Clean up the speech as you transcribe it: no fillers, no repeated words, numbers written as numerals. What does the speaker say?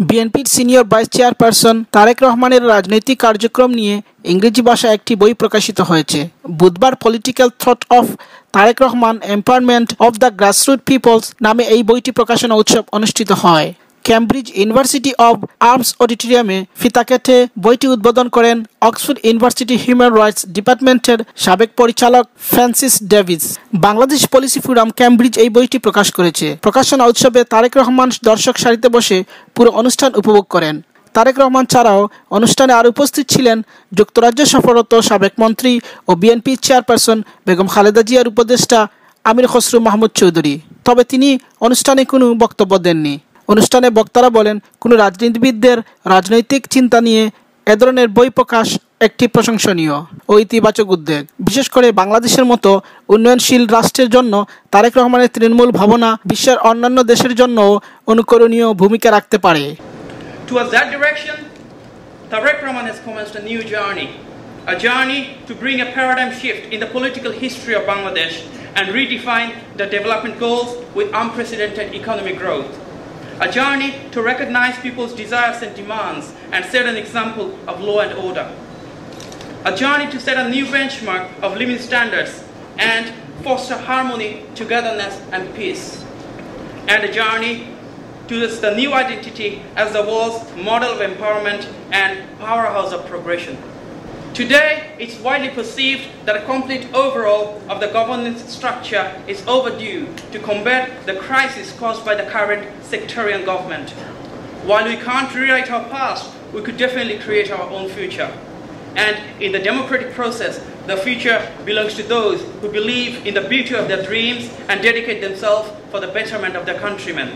বিএনপির senior vice chairperson Tarique রহমানের রাজনৈতিক কার্যক্রম নিয়ে ইংরেজি ভাষায় একটি বই প্রকাশিত হয়েছে। বুধবার political thought of Tarique Rahman empowerment of the grassroot peoples নামে এই বইটি প্রকাশনা উৎসব অনুষ্ঠিত হয়। ক্যামব্রিজ ইউনিভার্সিটি অব আর্মস অডিটোরিয়ামে ফিতা কেটে বইটি উদ্বোধন করেন অক্সফোর্ড ইউনিভার্সিটি হিউম্যান রাইটস ডিপার্টমেন্টের সাবেক পরিচালক Francis Davis. Bangladesh policy forum Cambridge এই বইটি প্রকাশ করেছে। প্রকাশনা উৎসবে তারেক রহমান দর্শক সারিতে বসে পুরো অনুষ্ঠান উপভোগ করেন। তারেক রহমান ছাড়াও অনুষ্ঠানে আরও উপস্থিত ছিলেন যুক্তরাজ্য সফররত সাবেক মন্ত্রী ও বিএনপি চেয়ারপারসন বেগম খালেদা জিয়ার উপদেষ্টা আমির খসরু মাহমুদ চৌধুরী। তবে তিনি অনুষ্ঠানে কোনো বক্তব্য দেননি। অনুষ্ঠানে বক্তারা বলেন, কোনো রাজনীতিবিদদের রাজনৈতিক চিন্তা নিয়ে এ ধরনের বই প্রকাশ একটি প্রশংসনীয় ও ইতিবাচক উদ্যোগ। বিশেষ করে বাংলাদেশের মতো উন্নয়নশীল রাষ্ট্রের জন্য তারেক রহমানের তৃণমূল ভাবনা বিশ্বের অন্যান্য দেশের জন্যও অনুকরণীয় ভূমিকা রাখতে পারে। Towards that direction, Tareq Rahman has commenced a new journey to bring a paradigm shift in the political history of Bangladesh and redefine the development goals with unprecedented economic growth. A journey to recognize people's desires and demands and set an example of law and order. A journey to set a new benchmark of living standards and foster harmony, togetherness and peace. And a journey towards the new identity as the world's model of empowerment and powerhouse of progression. Today, it's widely perceived that a complete overhaul of the governance structure is overdue to combat the crisis caused by the current sectarian government. While we can't rewrite our past, we could definitely create our own future. And in the democratic process, the future belongs to those who believe in the beauty of their dreams and dedicate themselves for the betterment of their countrymen.